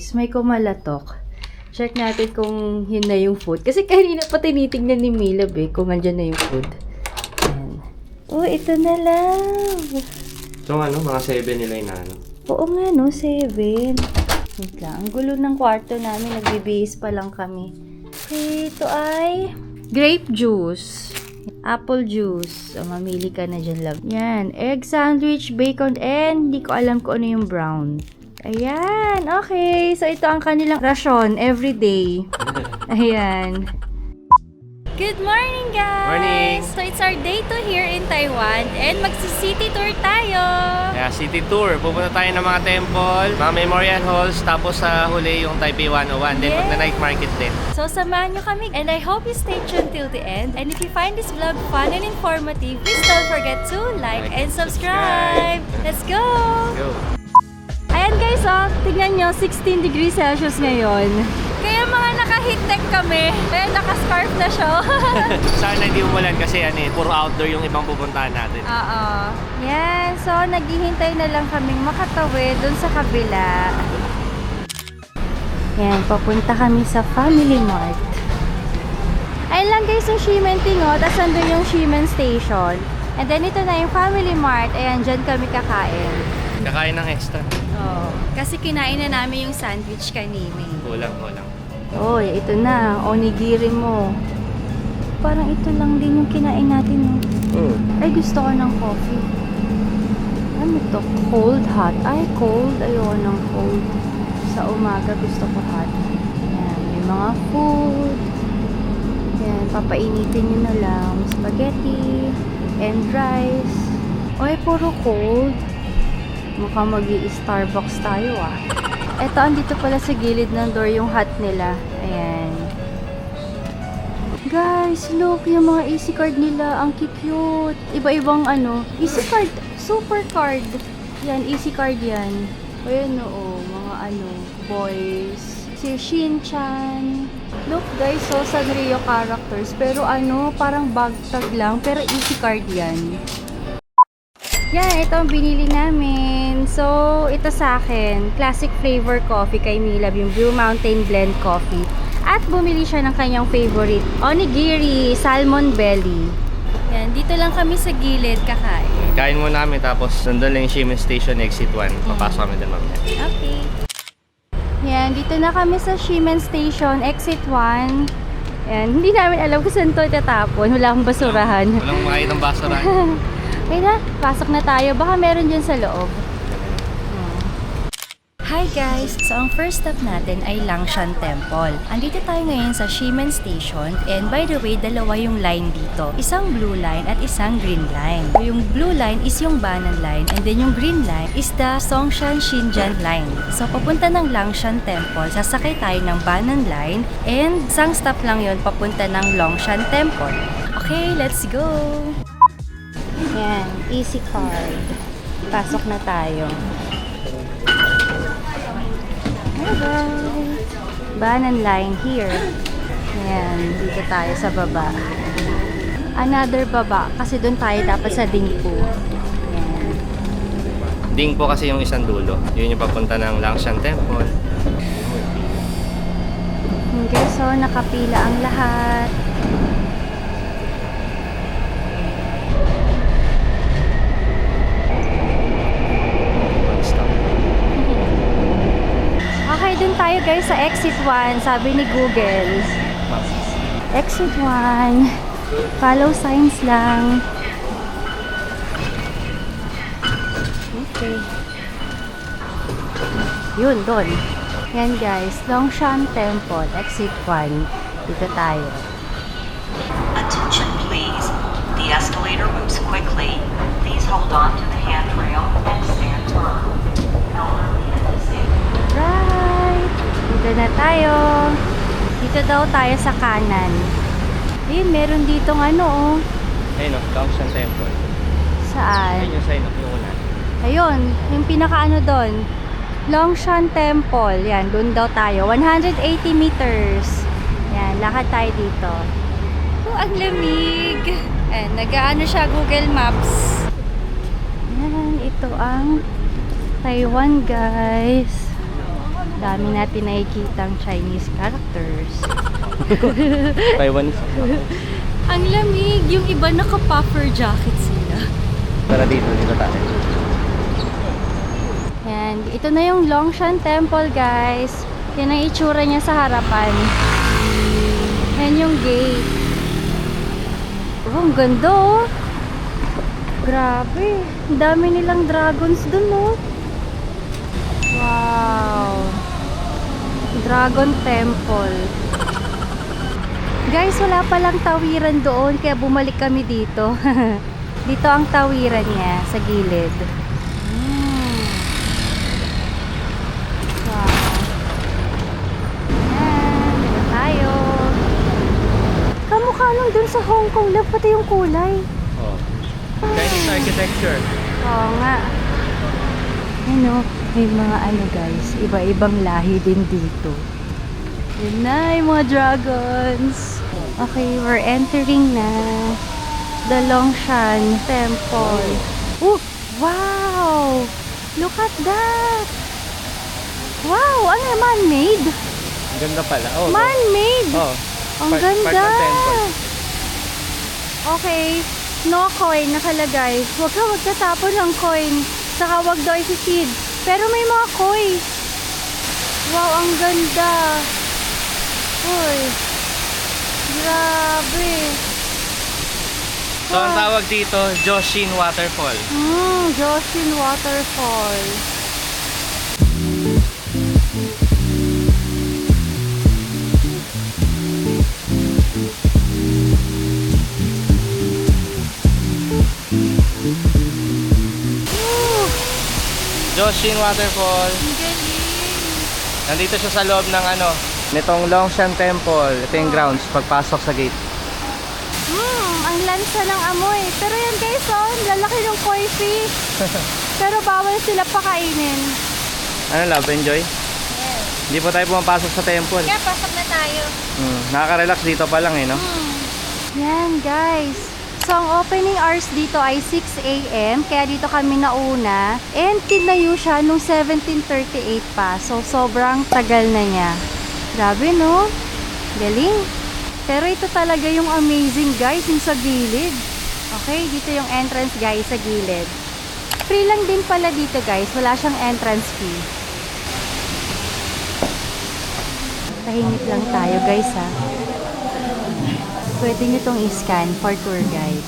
guys, may kumalatok. Check natin kung yun na yung food. Kasi kanina pa tinitignan ni Milab kung andyan na yung food. Ayan. Oh, ito na lang. So ano, mga 7 nila yung ano? Oo nga no, 7. Wait lang, ang gulo ng kwarto namin. Nagbibihis pa lang kami. Okay, ito ay grape juice. Apple juice. O, mamili ka na dyan, love. Yan. Egg sandwich, bacon, and hindi ko alam kung ano yung brown. Ayan. Okay. So, ito ang kanilang rasyon everyday. Ayan. Good morning, guys! Morning! So, it's our day 2 here in Taiwan. And magsi-city tour tayo! Kaya city tour, pupunta tayo ng mga temple, mga memorial halls, tapos sa huli yung Taipei 101. Then magna-night market din. So, samahan nyo kami. And I hope you stay tuned till the end. And if you find this vlog fun and informative, please don't forget to like and subscribe! Let's go! Go! Ayan guys, oh, tignan nyo, 16 degrees Celsius ngayon. Kaya mga naka-heat-tech kami. Kaya naka-scarf na siya. Sana hindi umulan kasi puro outdoor yung ibang pupuntahan natin. Oo. Yan, so naghihintay na lang kaming makatawid dun sa kabila. Yan, papunta kami sa Family Mart. Ayun lang guys yung Shimenting, oh. Tapos nandun yung Shimen Station. And then ito na yung Family Mart. Ayan, dyan kami kakain. Kakain ng extra. Oh, kasi kinain na namin yung sandwich kanina. Kulang. Oh, ito na. Onigiri mo. Parang ito lang din yung kinain natin. Ay, gusto ko ng coffee. Ano to? Cold, hot. Ay, cold. Ayoko ng cold. Sa umaga gusto ko hot. Ayan, may mga food. Ayan, papainitin nyo na lang. Spaghetti and rice. Ay, puro cold. Mukhang mag-i-Starbucks tayo ah. Eto, andito pala sa gilid ng door yung hot nila. Ayan. Guys, look, yung mga easy card nila. Ang cute. Iba-ibang easy card. Super card. Yan, easy card yan. Ayan mga boys. Si Shin-chan. Look guys, so Sanrio characters. Pero parang bag tag lang. Pero easy card yan. Yan, ito ang binili namin. So, ito sa akin, classic flavor coffee kay Milab, yung Blue Mountain Blend Coffee. At bumili siya ng kanyang favorite, onigiri, salmon belly. Yan, dito lang kami sa gilid kakain. Kain muna kami tapos nandun lang yung Shimen Station exit 1. Papasok kami din mamaya. Okay. Yan, dito na kami sa Shimen Station, exit 1. Yan, hindi namin alam kung saan ito itatapon. Wala akong basurahan. Walang makakit ng basurahan. Okay na, pasok na tayo. Baka meron dyan sa loob. Hi guys! So ang first stop natin ay Langshan Temple. Andito tayo ngayon sa Shimen Station and by the way, dalawa yung line dito. Isang blue line at isang green line. Yung blue line is yung Banan line and then yung green line is the Songshan Xinjiang line. So papunta ng Langshan Temple, sasakay tayo ng Banan line and isang stop lang yon papunta ng Longshan Temple. Okay, let's go! Yan, easy card. Pasok na tayo. Alright. Banan line here. Yan, dito tayo sa baba. Another baba, kasi doon tayo dapat sa Dingpu. Yan. Ding po kasi yung isang dulo. Yun yung papunta ng Langshan Temple. Okay, so nakapila ang lahat. Okay, dun tayo guys sa exit 1, sabi ni Google. Exit 1. Follow signs lang. Okay. Yun, doon. Yan guys, Longshan Temple, exit 1. Dito tayo. Attention please. The escalator moves quickly. Please hold on to the handrail and stand firm. Elderly and disabled. Right! Dito na tayo. Dito daw tayo sa kanan. Ayun, meron ditong Ayun Langshan Temple. Saan? Ayun yung sign of yung una. Ayun, yung pinakaano doon. Longshan Temple. Yan, doon daw tayo. 180 meters. Yan, lakad tayo dito. Oh, ang lamig. And nag-aano siya Google Maps. Yan, ito ang Taiwan, guys. Dami natin nakikitang Chinese characters. Taiwanese. Ang lamig. Yung iba naka-puffer jacket sila. Tara dito tayo. Yan. Ito na yung Longshan Temple, guys. Yan ang itsura niya sa harapan. Yan yung gate. Oh, ang ganda oh. Grabe. Ang dami nilang dragons dun oh. Wow. Dragon Temple. Guys, wala palang tawiran doon kaya bumalik kami dito. Dito ang tawiran niya sa gilid. Wow. Ayan, dito tayo. Kamukha lang dun sa Hong Kong, love, pati yung kulay. Oh. Chinese architecture. Oo nga. Ano, may mga ano guys, iba-ibang lahi din dito. Yun na, yung mga dragons. Okay, we're entering na the Longshan Temple. Oh, wow! Look at that! Wow, ano yan, man-made? Ang ganda pala. Oh, Man-made! Oh. Ang Part ganda! ng temple. Okay, no coin nakalagay. Huwag ka magtatapon ng coin. Saka huwag daw isi-seed. Pero may mga koi. Wow, ang ganda. Uy. Grabe. So, ang tawag dito, Joshin Waterfall. Joshin Waterfall. Joshin Waterfall. Ang galing. Nandito siya sa loob ng ano, nitong Longshan Temple. Ito yung grounds, pagpasok sa gate. Ang lansa ng amoy. Pero yan guys, oh, lalaki ng koi fish. Pero bawal sila pakainin. Ano, love, enjoy? Yes. Hindi pa tayo pumapasok sa temple. Kaya pasok na tayo. Nakaka-relax dito pa lang eh, no? Yan guys. So ang opening hours dito ay 6 AM. Kaya dito kami nauna. And tinayo siya nung 1738 pa. So sobrang tagal na niya. Grabe no? Galing. Pero ito talaga yung amazing guys, yung sa gilid. Okay, dito yung entrance guys sa gilid. Free lang din pala dito guys. Wala siyang entrance fee. Tahimik lang tayo guys ha. Pwede nyo itong i-scan for tour guide.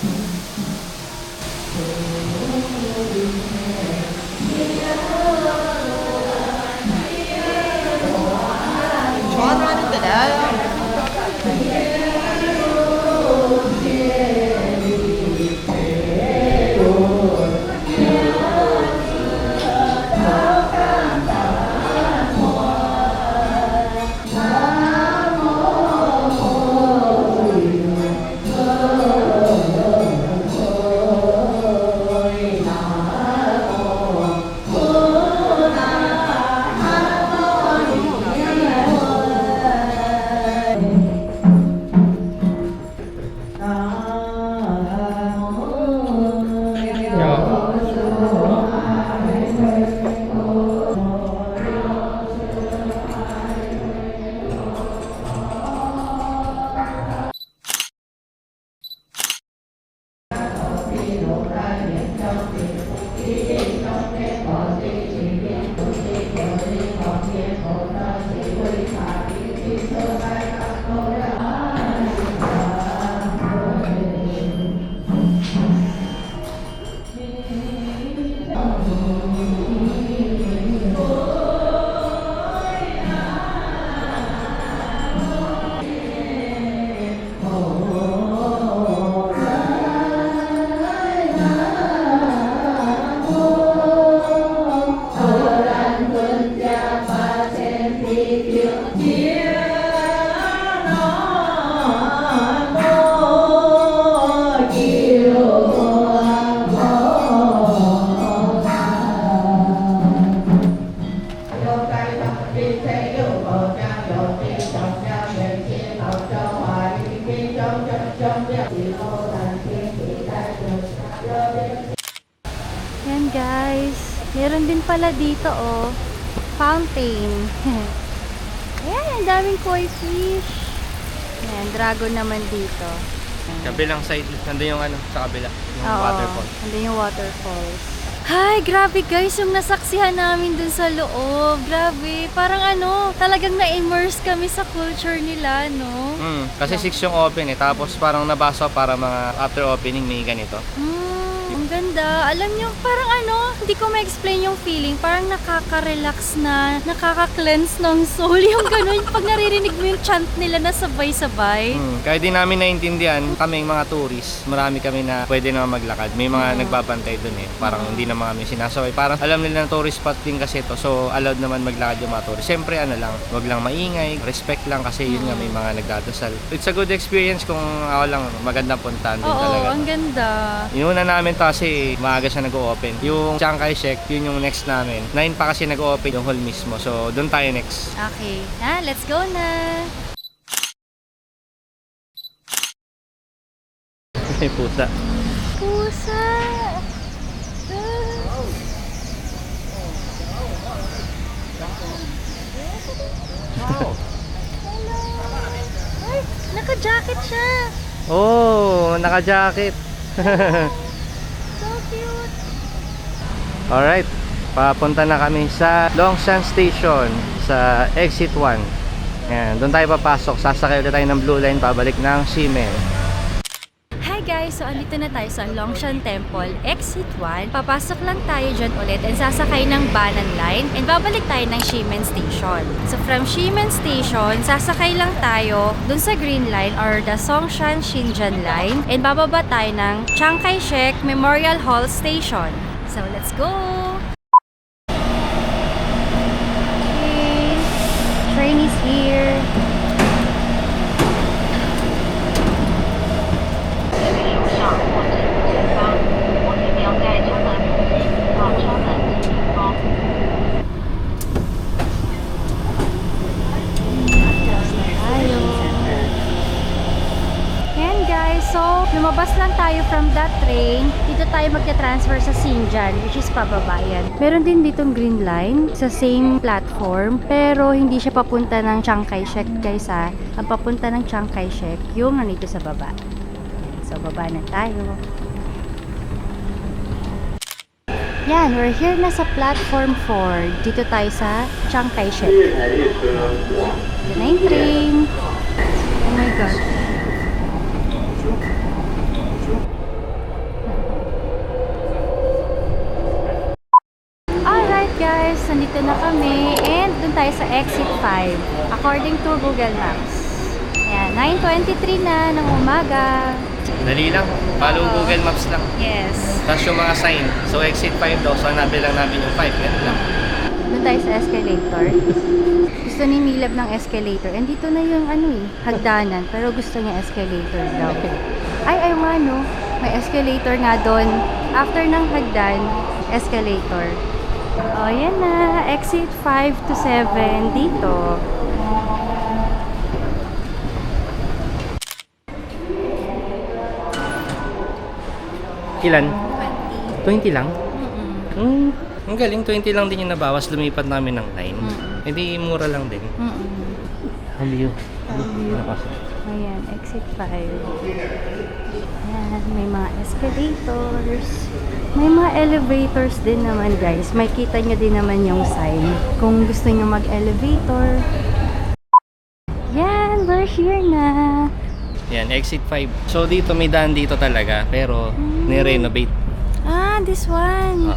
Yan guys. Meron din pala dito oh. fountain. Ayan, ang daming koi fish. Ayan, dragon naman dito. Kabilang side, nandun yung ano, sa kabila. Yung Oo, waterfall. nandun yung waterfalls. Hi, grabe guys, yung nasaksihan namin dun sa loob. Grabe, parang ano, talagang na-immerse kami sa culture nila, no? Kasi 6 yung open tapos parang nabasa para mga after opening may ganito. Ang ganda. Alam nyo, parang ano, hindi ko ma-explain yung feeling. Parang nakaka-relax na, nakaka-cleanse ng soul. Yung ganun, pag naririnig mo yung chant nila na sabay-sabay. Kaya di namin naintindihan, kaming mga tourist, marami kami na pwede naman maglakad. May mga nagbabantay dun parang hindi naman kami sinasaway. Parang alam nila na tourist spot din kasi to, so allowed naman maglakad yung mga tourist. Siyempre ano lang, wag lang maingay, respect lang kasi yun nga may mga nagdadasal. It's a good experience kung ako lang, magandang puntahan din Oo, talaga. ang ganda. Inuna namin to kasi maaga siya nag-o-open. Yung Chiang Kai-shek, yun yung next namin. 9 pa kasi nag-o-open yung hall mismo. So, doon tayo next. Okay. Let's go na. May pusa. Pusa! Wow. Ay, naka-jacket siya. Oh, naka-jacket. So cute. Alright. Papunta na kami sa Longshan Station sa Exit 1. Yan, doon tayo papasok. Sasakay ulit tayo ng Blue Line pabalik ng Ximen. Hi guys! So, andito na tayo sa Longshan Temple, Exit 1. Papasok lang tayo dyan ulit and sasakay ng Banan Line and babalik tayo ng Ximen Station. So, from Ximen Station, sasakay lang tayo dun sa Green Line or the Songshan Xinjiang Line and bababa tayo ng Chiang Kai-shek Memorial Hall Station. So, let's go! Okay, train is here. 上或者前方，目的标在车门附近，到车门前方。 Tayo. Yan guys, so lumabas lang tayo from that train. Dito tayo magta-transfer sa Xinjiang, which is pababa yan. Meron din ditong green line sa same platform, pero hindi siya papunta ng Chiang Kai-shek guys ha. Ang papunta ng Chiang Kai-shek, yung nandito sa baba. So baba na tayo. Yan, we're here na sa platform 4. Dito tayo sa Chiang Kai-shek. Ito na yung train. Oh my God. Alright guys, nandito na kami and dun tayo sa exit 5 according to Google Maps. Ayan, 9:23 na ng umaga. Dali lang. Follow Oo. Google Maps lang. Yes. Tapos yung mga sign. So, exit 5 daw. So, nabi lang namin yung 5. Ganun lang. Doon tayo sa escalator. Gusto ni Milab ng escalator. And dito na yung ano hagdanan. Pero gusto niya escalator daw. Ay nga no. May escalator nga doon. After ng hagdan, escalator. O, yan na. Exit 5 to 7 dito. Ilan? 20 lang? Mm-mm. Ang galing. 20 lang din yung nabawas. Lumipat namin ng line. Mm. Hindi mura lang din. Mm-mm. Ang view. view. Ayan, exit 5. Ayan, may mga escalators. May mga elevators din naman guys. May kita nyo din naman yung sign. Kung gusto nyo mag-elevator. Yan, we're here na. Yan, exit 5. So, dito may daan dito talaga. Pero, ni-renovate. Ah, this one.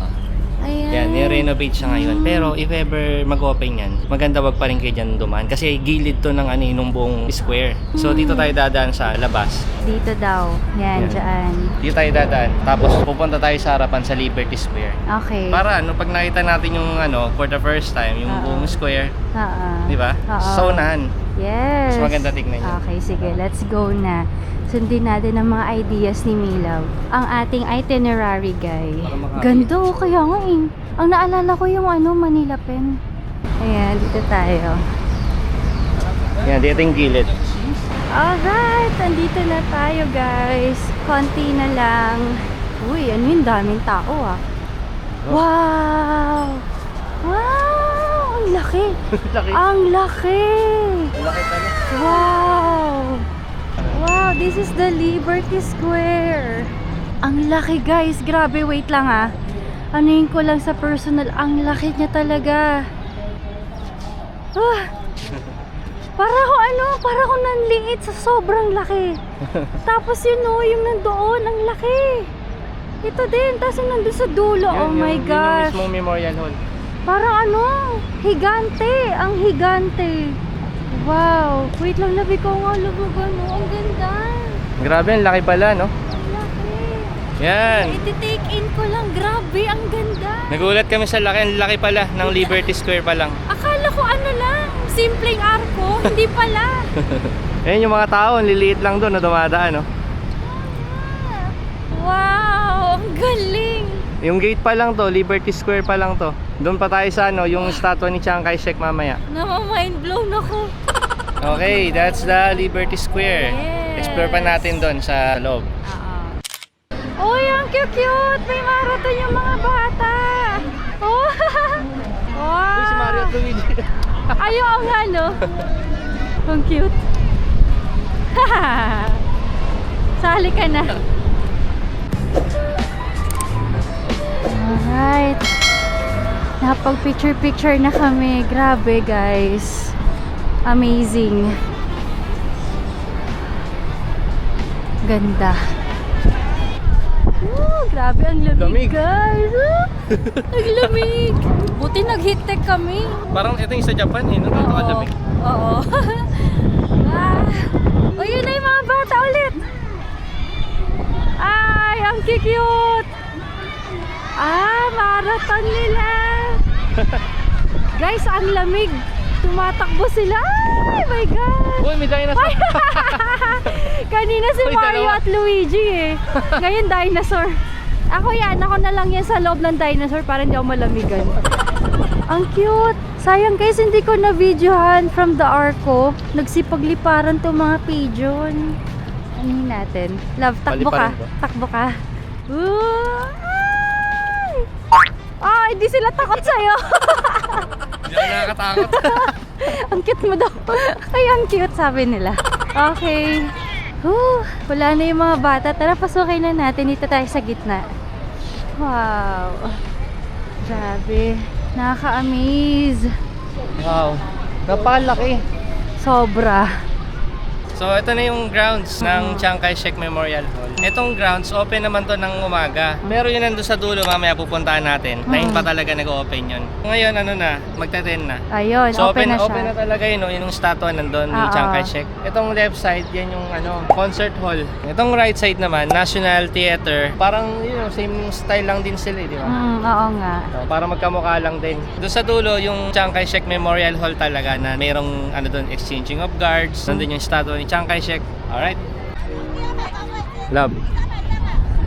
Ayan. Yan, ni-renovate siya ngayon. Pero, if ever mag-open yan, maganda wag pa rin kayo dyan dumaan. Kasi gilid to ng nung buong square. So, dito tayo dadaan sa labas. Dito daw. Yan, Yan. dyan. Dito tayo dadaan. Tapos, pupunta tayo sa harapan sa Liberty Square. Okay. Para, pag nakita natin yung, for the first time, yung buong square, di ba? Saunahan. Yes. Mas maganda tignan yun. Okay, sige. Let's go na. Sundin natin ang mga ideas ni Milaw. Ang ating itinerary guy. Para makakita. Ganda oh, kaya nga eh. Ang naalala ko yung Manila Pen. Ayan, dito tayo. Yan, dito yung gilid. Alright, andito na tayo guys. Konti na lang. Uy, ano yung daming tao ah. Oh. Wow! Wow! Ang laki. Laki. Ang laki. Laki pala. Wow! Wow, this is the Liberty Square. Ang laki guys, grabe, wait lang ha. Anuhin ko lang sa personal, ang laki niya talaga. Ah, para ko nanliit sa sobrang laki. Tapos yun o, yung nandoon, ang laki. Ito din, tapos yung nandun sa dulo, oh my Yun yung gosh. mismong Memorial Hall. Parang ano, higante, ang higante. Wow, wait lang, labi ko nga lubugan, oh, ang ganda. Grabe, ang laki pala, no? Ang laki. Yan. Iti-take in ko lang, grabe, ang ganda. Nagulat kami sa laki. Ang laki pala ng Liberty Square pa lang. Akala ko ano lang, simpleng arko, hindi pala. Ayan yung mga tao, ang liliit lang doon na dumadaan, no? Wow, ang galing. Yung gate pa lang to, Liberty Square pa lang to. Doon pa tayo sa ano, yung statue ni Chiang Kai-shek mamaya. Nama-mind blown ako. Okay, that's the Liberty Square. Yes. Explore pa natin doon sa loob. Uy, ang cute-cute. May marathon yung mga bata. Oh. Wow. Uy, si Mario at Luigi. Ayaw ang ano. Ang cute. Sali ka na. Alright. Napag-picture-picture na kami. Grabe guys. Amazing. Ganda. Grabe ang lamig, Lamig. guys. Ang lamig. Buti nag-heat tech kami. Parang ito yung sa Japan eh, no? Dito Oo. kalamig. Oo. O yun na yung mga bata ulit. Ay, ang cute. Marathon nila. Guys, ang lamig. Tumatakbo sila. Ay, my God. Uy, may dinosaur. Kanina si Uy, Mario dalawa. at Luigi eh. Ngayon dinosaur. Ako na lang yan sa loob ng dinosaur para hindi ako malamigan. Ang cute. Sayang guys, hindi ko na-videohan from the arco. Nagsipagliparan to mga pigeon. Ano natin? Love, takbo ka. Paliparan ko. Takbo ka. Ay! Hindi sila takot sa'yo. Hindi ako nakakatakot. Ang cute mo daw. Ay, ang cute, sabi nila. Okay. Wala na yung mga bata. Tara, pasukin na natin. Dito tayo sa gitna. Wow. Grabe. Nakaka-amaze. Wow. Napalaki. Sobra. So, ito na yung grounds ng Chiang Kai-shek Memorial Hall. Itong grounds, open naman to ng umaga. Pero yun nandun sa dulo, mamaya pupuntahan natin. 9 pa talaga nag-open yun. Ngayon, ano na, magta-10 na. Ayun, So, open na siya. open na talaga yun, no? Yung statue nandun ni Oo. Chiang Kai-shek. Itong left side, yan yung concert hall. Itong right side naman, National Theater. Parang, same style lang din sila, di ba? Oo nga. So, para magkamukha lang din. Doon sa dulo, yung Chiang Kai-shek Memorial Hall talaga na mayroong doon, exchanging of guards. Nandun yung statue ni Chiang Kai-shek. Alright. Love,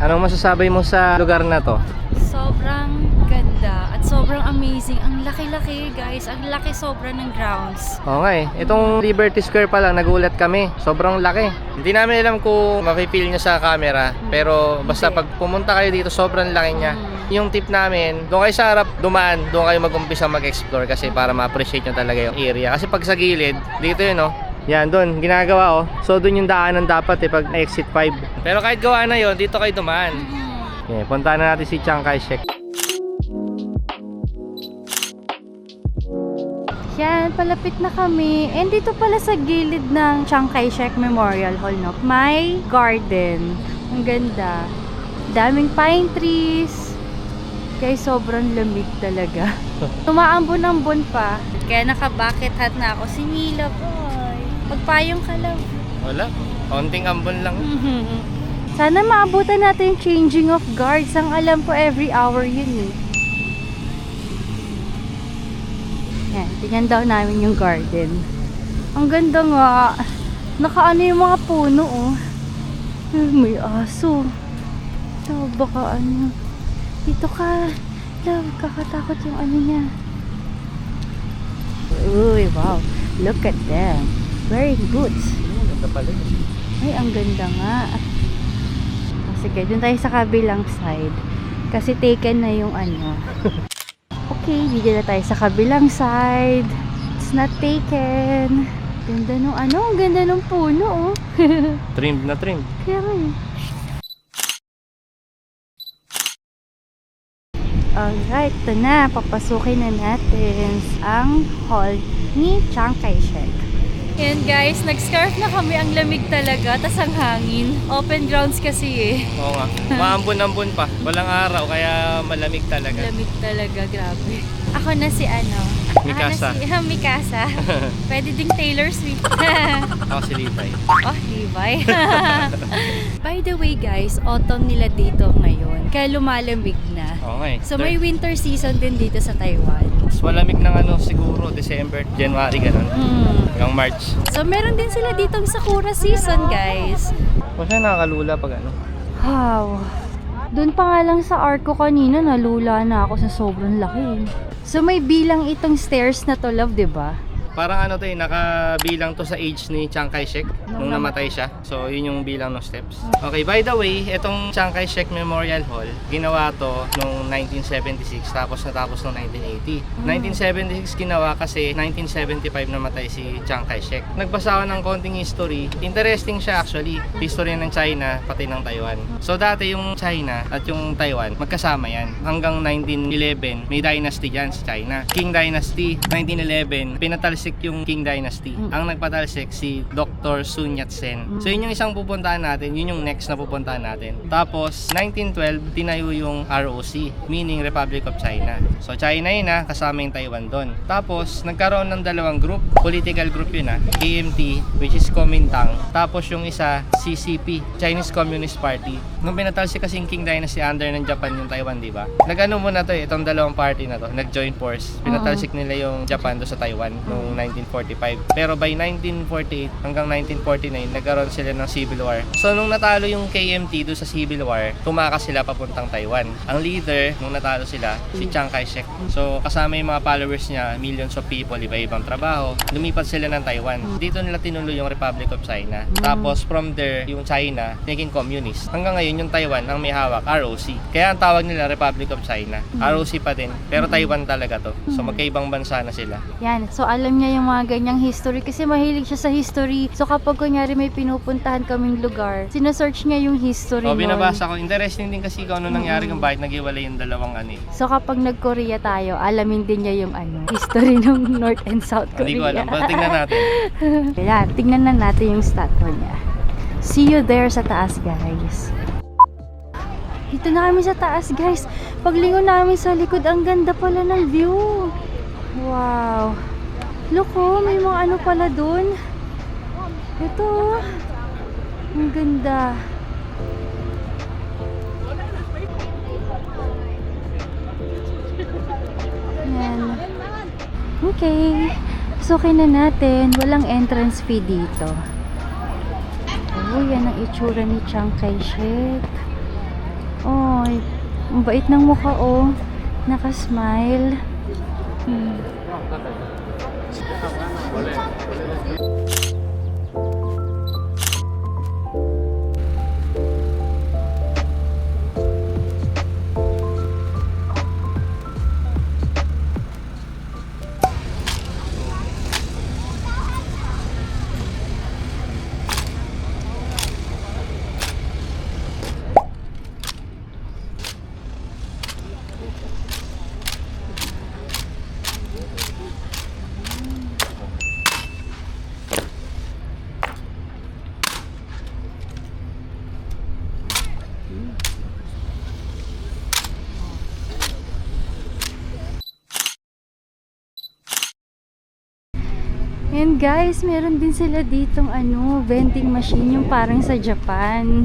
anong masasabi mo sa lugar na to? Sobrang ganda at sobrang amazing. Ang laki-laki guys. Ang laki sobra ng grounds. Oo nga eh. Itong Liberty Square pa lang, nagulat kami. Sobrang laki. Hindi namin alam kung mapipil nyo sa camera. Pero basta pag pumunta kayo dito, sobrang laki niya. Yung tip namin, doon kayo sa harap dumaan, doon kayo mag-umpisa mag-explore kasi para ma-appreciate nyo talaga yung area. Kasi pag sa gilid, dito yun yan, doon, ginagawa So, doon yung daanan dapat pag exit 5. Pero kahit gawa na yon, dito kayo dumaan. Okay, puntahan na natin si Chiang Kai-shek. Yan, palapit na kami. And dito pala sa gilid ng Chiang Kai-shek Memorial Hall, no? May garden. Ang ganda. Daming pine trees. Guys, sobrang lamig talaga. Tumaambon-ambon pa. Kaya naka-bucket hat na ako. Si Mila, boy. Pagpayong ka lang. Wala, kaunting ambon lang. Sana maabutan natin yung changing of guards. Ang alam ko, every hour yun eh. Yan, tingnan daw namin yung garden. Ang ganda nga. Nakaano yung mga puno May aso. So, baka ano. Dito ka. Love, kakatakot yung ano niya. Uy, wow. Look at them. Wearing boots. Ganda pala. Ay, ang ganda nga. Sige, dun tayo sa kabilang side. Kasi taken na yung ano. Okay, dito na tayo sa kabilang side. It's not taken. Ganda nung ano, ang ganda nung puno, oh. Trimmed na trimmed. Kaya nga eh. Alright, ito na. Papasukin na natin ang hall ni Chiang Kai-shek. Ayan guys, nag-scarf na kami. Ang lamig talaga, tas ang hangin. Open grounds kasi eh. Oo nga. Maambon-ambon pa. Walang araw, kaya malamig talaga. Lamig talaga, grabe. Ako na si ano? Mikasa. Ako na si Mikasa. Pwede ding Taylor Swift. Ako si Levi. Oh, Levi. By the way guys, autumn nila dito ngayon. Kaya lumalamig na. Okay. So may winter season din dito sa Taiwan. Mas malamig ng ano siguro, December, January, ganun. Hanggang March. So meron din sila ditong Sakura season guys. O siya nakakalula pag ano. Wow. Doon pa nga lang sa arko kanina, nalula na ako sa sobrang laki. So may bilang itong stairs na to, love, 'di ba? Parang ano to eh, nakabilang to sa age ni Chiang Kai-shek nung namatay siya. So, yun yung bilang ng steps. Okay, by the way, itong Chiang Kai-shek Memorial Hall, ginawa to noong 1976 tapos natapos noong 1980. 1976 ginawa kasi 1975 namatay si Chiang Kai-shek. Nagbasa ako ng konting history. Interesting siya actually. History ng China, pati ng Taiwan. So, dati yung China at yung Taiwan, magkasama yan. Hanggang 1911, may dynasty dyan sa China. Qing Dynasty, 1911, pinatalsik yung Qing Dynasty. Ang nagpatalsik si Dr. Sun Yat-sen. So yun yung isang pupuntahan natin, yun yung next na pupuntahan natin. Tapos 1912 tinayo yung ROC, meaning Republic of China. So China yun na, kasama yung Taiwan doon. Tapos nagkaroon ng dalawang group, political group yun KMT, which is Kuomintang. Tapos yung isa CCP, Chinese Communist Party. Nung pinatalsik kasi yung Qing Dynasty under ng Japan yung Taiwan, di ba? Nag-ano muna to itong dalawang party na to, nag-join force. Pinatalsik nila yung Japan do sa Taiwan noong 1945. Pero by 1948 hanggang 1949, nagkaroon sila ng civil war. So nung natalo yung KMT do sa civil war, tumakas sila papuntang Taiwan. Ang leader nung natalo sila, si Chiang Kai-shek. So kasama yung mga followers niya, millions of people, iba-ibang trabaho. Lumipat sila ng Taiwan. Dito nila tinuloy yung Republic of China. Tapos from there, yung China, naging communist. Hanggang ngayon, yung Taiwan ang may hawak, ROC. Kaya ang tawag nila Republic of China. ROC pa din, pero Taiwan talaga to. So magkaibang bansa na sila. Yan. So alam niya yung mga ganyang history kasi mahilig siya sa history. So kapag kunyari may pinupuntahan kaming lugar, sinesearch niya yung history O, nun. binabasa ko. Interesting din kasi kung ano nangyari kung bakit naghiwalay yung dalawang ano eh. So kapag nag-Korea tayo, alamin din niya yung ano, history ng North and South Korea. Hindi ko alam. Pero tingnan natin. Yan, tingnan na natin yung statue niya. See you there sa taas, guys. Dito na kami sa taas, guys. Paglingon namin sa likod, ang ganda pala ng view. Wow. Look, oh, may mga ano pala dun. Ito, oh. Ang ganda. Yan. Okay. Sukin na natin. Walang entrance fee dito. Oh, yan ang itsura ni Chiang Kai-shek. Oh, ang bait ng mukha, oh. Naka-smile. And guys, meron din sila ditong ano, vending machine, yung parang sa Japan.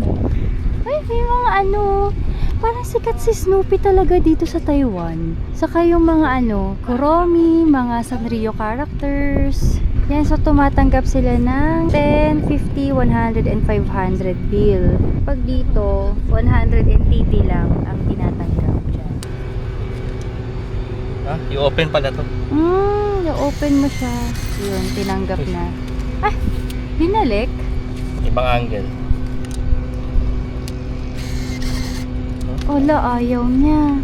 Ay, may mga ano, parang sikat si Snoopy talaga dito sa Taiwan. Saka yung mga ano, Kuromi, mga Sanrio characters. Yan, so tumatanggap sila ng 10, 50, 100, and 500 bill. Pag dito, 180 lang ang tinatanggap dyan. Ha? I-open pala to. I-open mo siya. Yun, tinanggap na. Ah, binalik? Ibang angle. Ola, ayaw niya.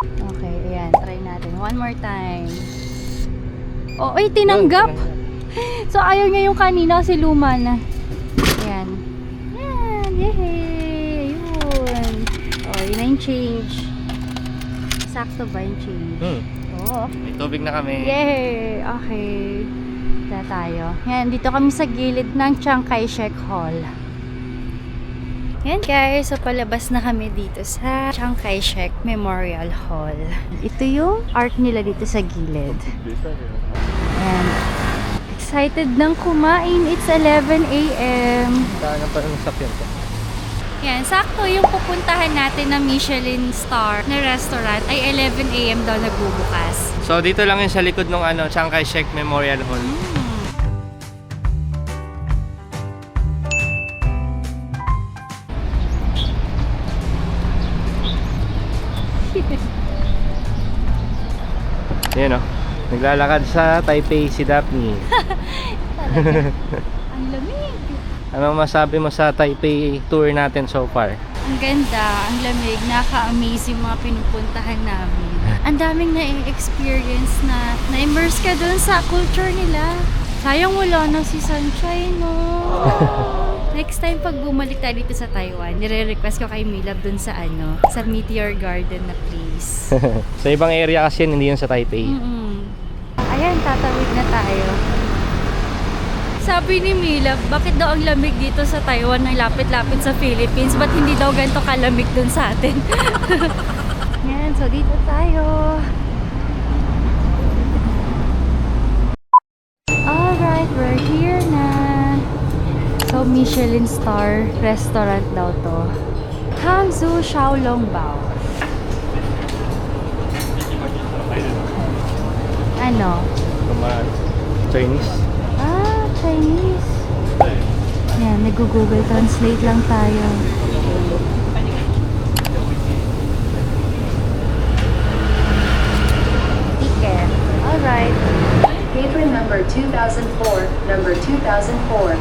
Okay, ayan. Try natin. one more time. Oh, ay, tinanggap! So, ayaw niya yung kanina kasi luma na. Ayan. Yan, yay! Ayun. Oh, yun na yung change. Sakto ba yung change? Oo. May tubig na kami. Yay! Okay. Dito tayo. Yan, dito kami sa gilid ng Chiang Kai-shek Hall. Yan guys, so palabas na kami dito sa Chiang Kai-shek Memorial Hall. Ito yung art nila dito sa gilid. And excited nang kumain. It's 11 a.m. Saan pa ng sakyan ko? Yan, sakto yung pupuntahan natin na Michelin star na restaurant ay 11 a.m. daw nagbubukas. So dito lang yun sa likod ng Chiang Kai-shek Memorial Hall. Yan o. Naglalakad sa Taipei si Daphne. Ang lamig. Anong masabi mo sa Taipei tour natin so far? Ang ganda, ang lamig, nakaka-amaze yung mga pinupuntahan namin. Ang daming na-experience na na-immerse ka dun sa culture nila. Sayang wala na si Sunshine, no? Next time pag bumalik tayo dito sa Taiwan, nire-request ko kay Milab dun sa sa Meteor Garden na place. Sa ibang area kasi yun, hindi yun sa Taipei. Ayan, tatawid na tayo. Sabi ni Milab, bakit daw ang lamig dito sa Taiwan ng lapit-lapit sa Philippines? Ba't hindi daw ganito kalamig dun sa atin? Yan, so dito tayo. Alright, we're here na. So, Michelin star restaurant daw to. Hangzhou Xiaolongbao. Ano? Chinese. Ah, Chinese. Yan, nag-Google Translate lang tayo. Ticket. Alright. Paper number 2004, number 2004.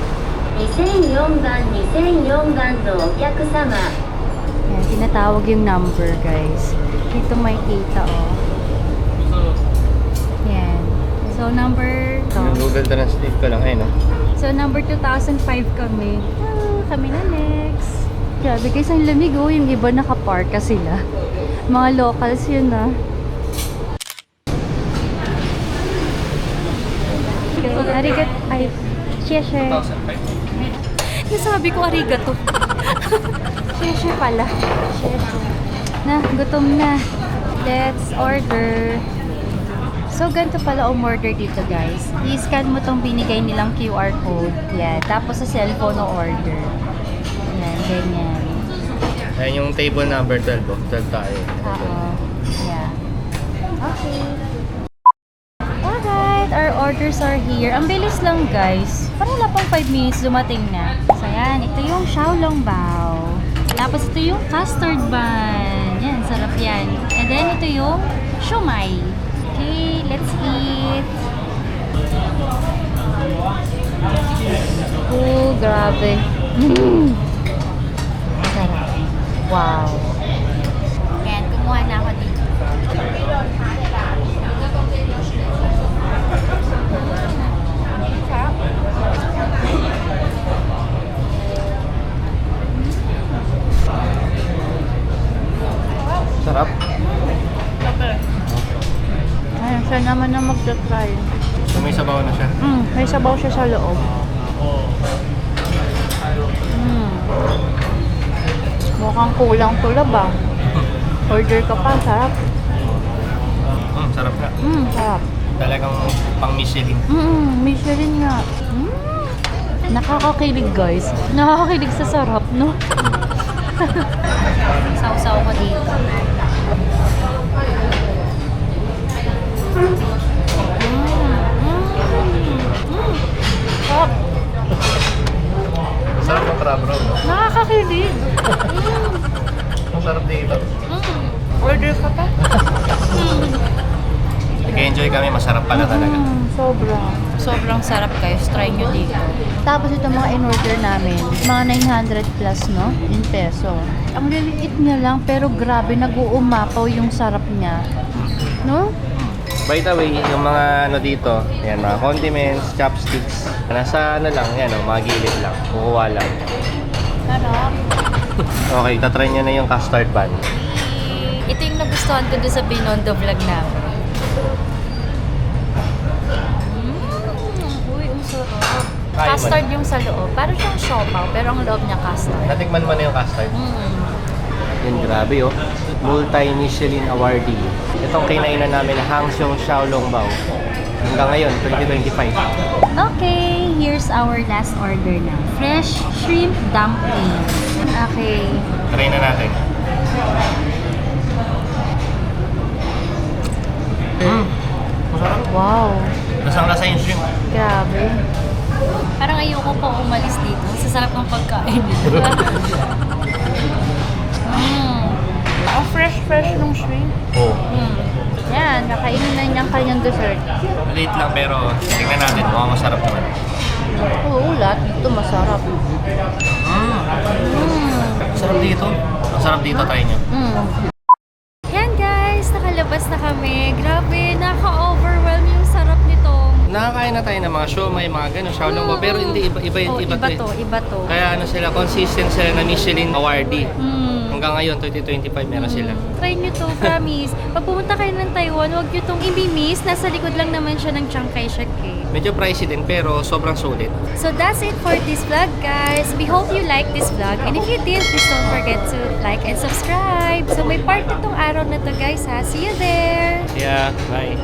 2004番のお客様。 Yan, tinatawag yung number, guys. Dito may kita, oh. Yan. So, number... Yung Google Translate ko lang, ayun. So, number 2005 kami. Kami na next. Grabe guys, ang lamig, oh. Yung iba nakapark ka sila. Mga locals yun, ah. Arigat... Ay, sheshe. Nasabi ko arigato. Sheshe pala. Sheshe. Na, gutom na. Let's order. So, ganito pala umorder dito, guys. I-scan mo tong binigay nilang QR code. Yan. Tapos sa cellphone o order. Yan, ganyan. Ayan yung table number 12. 12 tayo. Oo. Yeah. Okay. Alright, our orders are here. Ang bilis lang, guys. Parang wala pang 5 minutes dumating na. So, yan. Ito yung Xiaolongbao. Tapos ito yung custard bun. Yan, sarap yan. And then, ito yung siomai. Okay, let's eat. Oh, grabe. Sarap. Wow. Ayan, kumuha na ako dito. Sarap. Ayun, siya naman na magta-try. So may sabaw na siya. May sabaw siya sa loob. Mukhang kulang tulab ah. Order ka pa, sarap. Sarap nga. Sarap. Talagang pang Michelin. Michelin nga. Nakakakilig guys. Nakakakilig sa sarap, no? Sausaw ko dito. Sarap. Sarap ng crab roll. Nakakakilig. Ang sarap dito. Order ka pa? Nag-enjoy kami, masarap pala talaga. Sobrang sarap guys. Try nyo dito. Tapos ito mga in-order namin. Mga 900 plus, no? In peso. Ang liliit niya lang, pero grabe, nag-uumapaw yung sarap niya. No? By the way, yung mga ano dito, yan, mga condiments, chopsticks, nasa ano lang, yan o, mga gilid lang, kukuha lang. Sarap. Okay, tatry nyo na yung custard bun. Ito yung nagustuhan ko doon sa Binondo vlog namin. Uy, ang sarap. Kaya mo Custard yung sa loob. Parang siyang siopaw, pero ang loob niya custard. Natikman mo na yung custard? Yan, grabe oh. Multi-Michelin awardee. Itong kinainan namin na Hangzhou Xiaolongbao. Hanggang ngayon, 2025. Okay, here's our last order na. Fresh shrimp dumpling. Okay. Try na natin. Masarap. Wow. Lasang-lasa yung shrimp. Grabe. Parang ayoko pa umalis dito. Sa sarap ng pagkain. Ang fresh ng shrimp. Oo. Yan, nakainin na niyang kanyang dessert. Late lang pero tingnan natin. Mukhang masarap naman. Oo, lahat dito masarap. Masarap dito. Masarap dito, try nyo. Yan guys, nakalabas na kami. Grabe, naka-overwhelm yung sarap nito. Nakakain na tayo ng mga siomay, mga gano'n, Xiaolongbao, pero hindi iba to. Iba to. Kaya ano sila, consistent sila na Michelin awardee. Hanggang ngayon, 2025 meron sila. Try nyo to, promise. Pag pumunta kayo ng Taiwan, huwag nyo tong i-miss. Nasa likod lang naman siya ng Chiang Kai-shek eh. Medyo pricey din, pero sobrang sulit. So that's it for this vlog guys. We hope you like this vlog. And if you did, please don't forget to like and subscribe. So may part na tong araw na to guys ha. See you there! Yeah, bye.